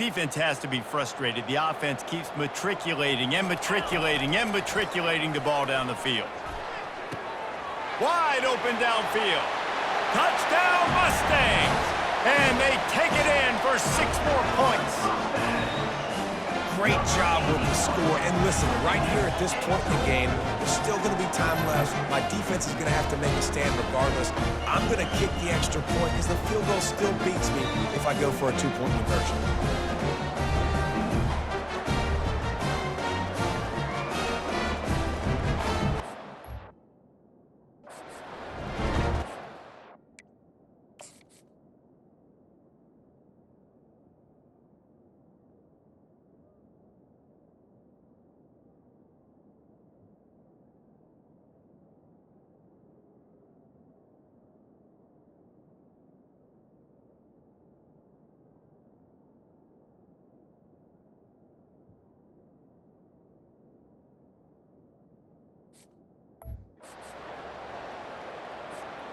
defense has to be frustrated. The offense keeps matriculating and matriculating and matriculating the ball down the field. Wide open downfield. Touchdown Mustangs! And they take it in for 6 more points. Great job with the score. And listen, right here at this point in the game, there's still going to be time left. My defense is going to have to make a stand regardless. I'm going to kick the extra point because the field goal still beats me if I go for a 2-point conversion.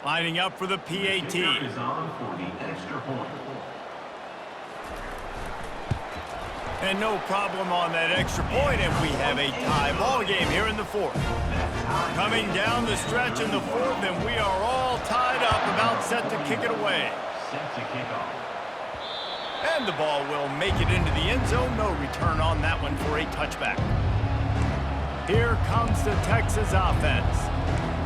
Lining up for the PAT. Is on for the extra point. And no problem on that extra point, and we have a tie ball game here in the 4th. Coming down the stretch in the 4th, and we are all tied up, about set to kick it away. Set to kick off. And the ball will make it into the end zone. No return on that one for a touchback. Here comes the Texas offense.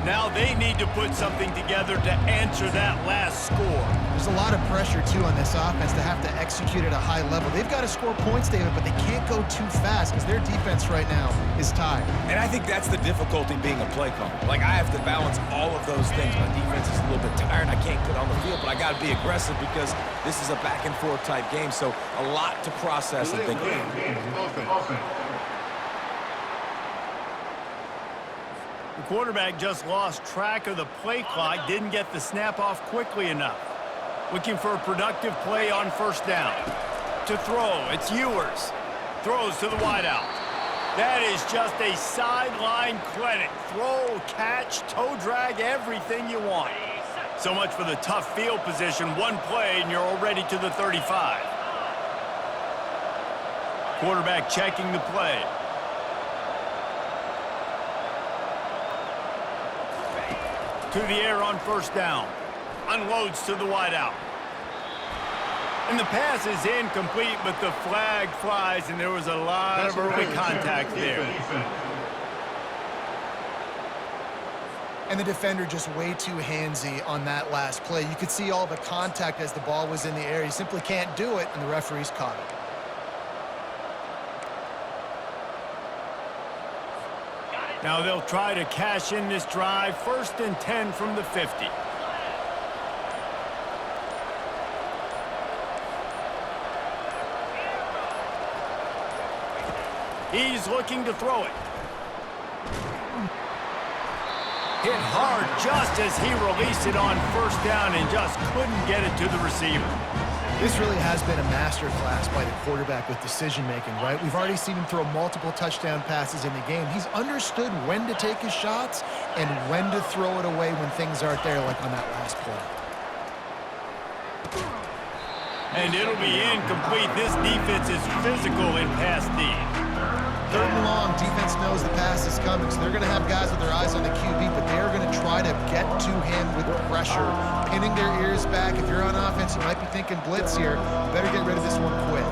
Now they need to put something together to answer that last score. There's a lot of pressure, too, on this offense to have to execute at a high level. They've got to score points, David, but they can't go too fast because their defense right now is tired. And I think that's the difficulty being a play caller. Like, I have to balance all of those things. My defense is a little bit tired. I can't get on the field, but I got to be aggressive because this is a back-and-forth type game, so a lot to process and think about. The quarterback just lost track of the play clock, didn't get the snap off quickly enough. Looking for a productive play on 1st down. To throw, it's Ewers. Throws to the wideout. That is just a sideline clinic. Throw, catch, toe drag, everything you want. So much for the tough field position. One play and you're already to the 35. Quarterback checking the play. To the air on 1st down. Unloads to the wideout. And the pass is incomplete, but the flag flies, and there was a lot of early contact there. And the defender just way too handsy on that last play. You could see all the contact as the ball was in the air. He simply can't do it, and the referees caught it. Now they'll try to cash in this drive. 1st and 10 from the 50. He's looking to throw it. Hit hard just as he released it on 1st down and just couldn't get it to the receiver. This really has been a masterclass by the quarterback with decision-making, right? We've already seen him throw multiple touchdown passes in the game. He's understood when to take his shots and when to throw it away when things aren't there, like on that last play. And it'll be incomplete. This defense is physical in pass D. 3rd and long, defense knows the pass is coming, so they're going to have guys with their eyes on the QB, but they're going to try to get to him with pressure, pinning their ears back. If you're on offense, you might be thinking blitz here. You better get rid of this one quick.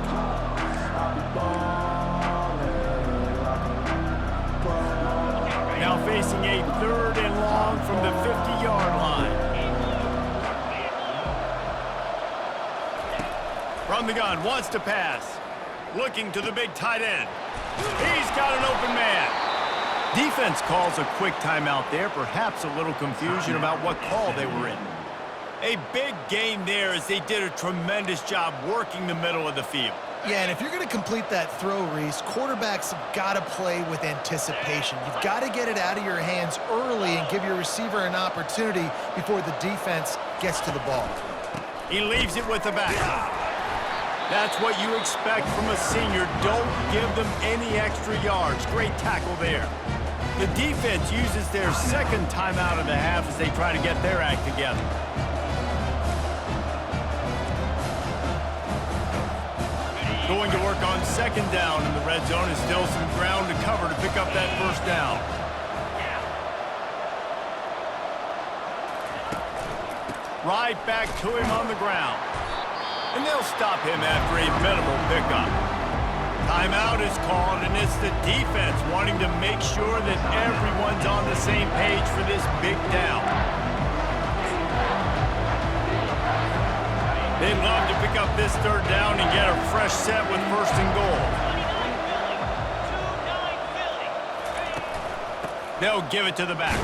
Now facing a 3rd and long from the 50-yard line. From the gun, wants to pass. Looking to the big tight end. He's got an open man. Defense calls a quick timeout there. Perhaps a little confusion about what call they were in. A big gain there as they did a tremendous job working the middle of the field. Yeah, and if you're going to complete that throw, Reese, quarterbacks have got to play with anticipation. You've got to get it out of your hands early and give your receiver an opportunity before the defense gets to the ball. He leaves it with the back. That's what you expect from a senior. Don't give them any extra yards. Great tackle there. The defense uses their 2nd timeout of the half as they try to get their act together. going to work on second down in the red zone, and still some ground to cover to pick up that first down. Right back to him on the ground. And they'll stop him after a minimal pickup. Timeout is called, and it's the defense wanting to make sure that everyone's on the same page for this big down. They'd love to pick up this third down and get a fresh set with first and goal. They'll give it to the back.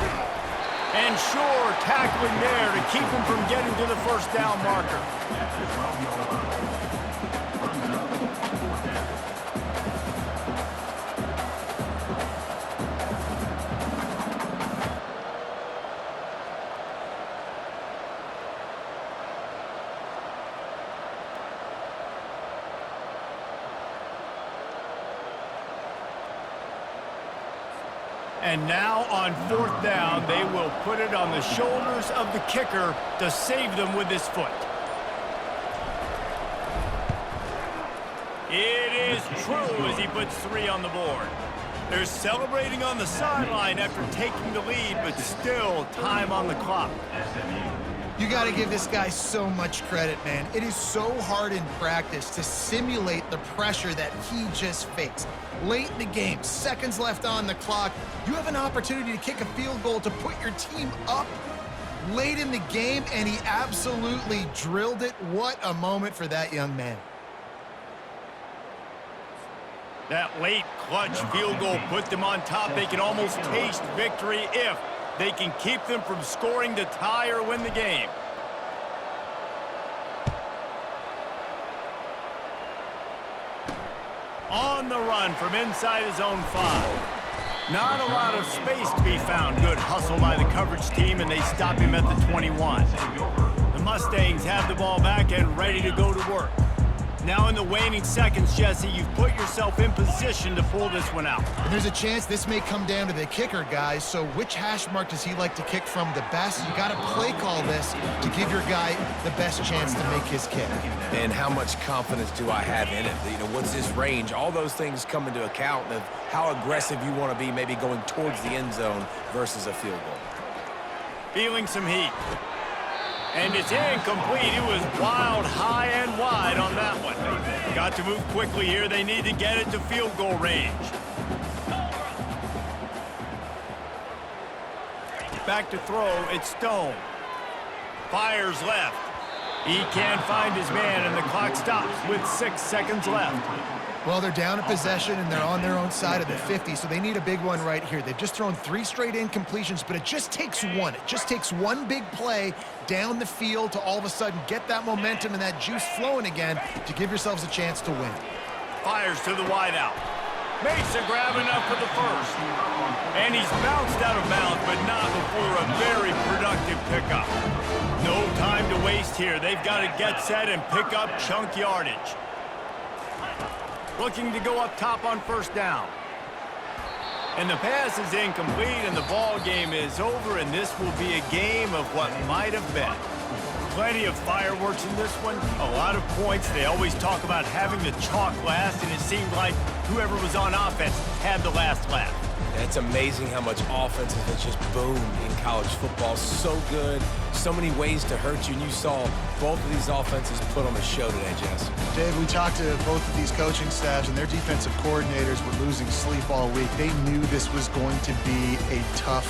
And sure, tackling there to keep him from getting to the first down marker. And now on fourth down, they will put it on the shoulders of the kicker to save them with his foot. It is true as he puts 3 on the board. They're celebrating on the sideline after taking the lead, but still time on the clock. You got to give this guy so much credit, man. It is so hard in practice to simulate the pressure that he just faced. Late in the game, seconds left on the clock, you have an opportunity to kick a field goal to put your team up late in the game, and he absolutely drilled it. What a moment for that young man. That late clutch field goal put them on top. They can almost taste victory if they can keep them from scoring to tie or win the game. On the run from inside his own 5. Not a lot of space to be found. Good hustle by the coverage team, and they stop him at the 21. The Mustangs have the ball back and ready to go to work. Now in the waning seconds, Jesse, you've put yourself in position to pull this one out. And there's a chance this may come down to the kicker, guys. So which hash mark does he like to kick from the best? You got to play call this to give your guy the best chance to make his kick. And how much confidence do I have in it? You know, what's his range? All those things come into account of how aggressive you want to be, maybe going towards the end zone versus a field goal. Feeling some heat. And it's incomplete. It was wild, high and wide on that one. Got to move quickly here. They need to get it to field goal range. Back to throw. It's Stone. Fires left. He can't find his man, and the clock stops with 6 seconds left. Well, they're down in possession, and they're on their own side of the 50, so they need a big one right here. They've just thrown 3 straight incompletions, but it just takes one. It just takes one big play down the field to all of a sudden get that momentum and that juice flowing again to give yourselves a chance to win. Fires to the wideout. Makes a grab enough for the first. And he's bounced out of bounds, but not before a very productive pickup. No time to waste here. They've got to get set and pick up chunk yardage. Looking to go up top on first down. And the pass is incomplete, and the ball game is over, and this will be a game of what might have been. Plenty of fireworks in this one, a lot of points. They always talk about having the chalk last, and it seemed like whoever was on offense had the last laugh. It's amazing how much offense has just boomed in college football. So good, so many ways to hurt you, and you saw both of these offenses put on a show today, Jess. Dave, we talked to both of these coaching staffs, and their defensive coordinators were losing sleep all week. They knew this was going to be a tough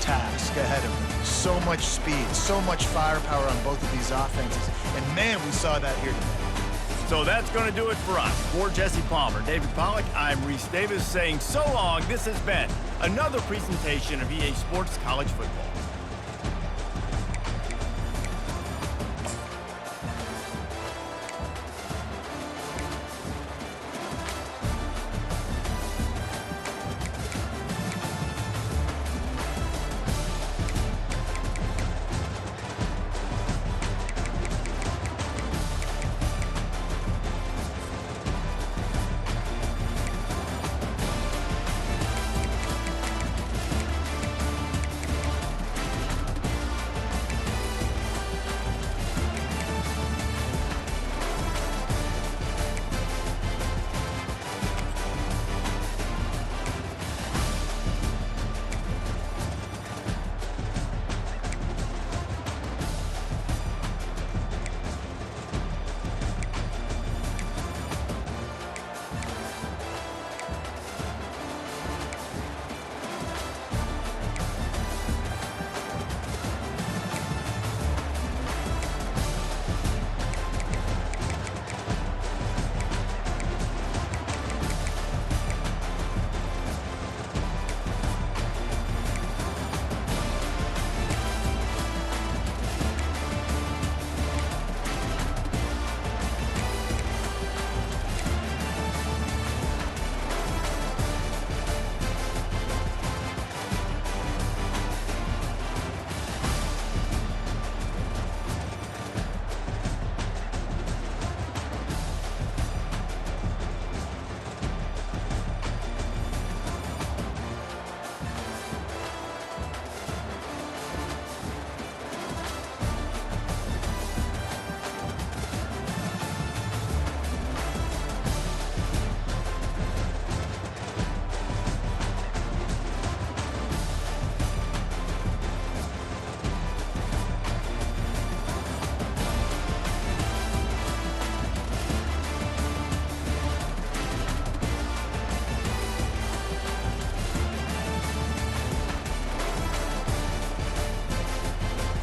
task ahead of them. So much speed, so much firepower on both of these offenses, and man, we saw that here today. So that's going to do it for us. For Jesse Palmer, David Pollack, I'm Reese Davis saying so long. This has been another presentation of EA Sports College Football.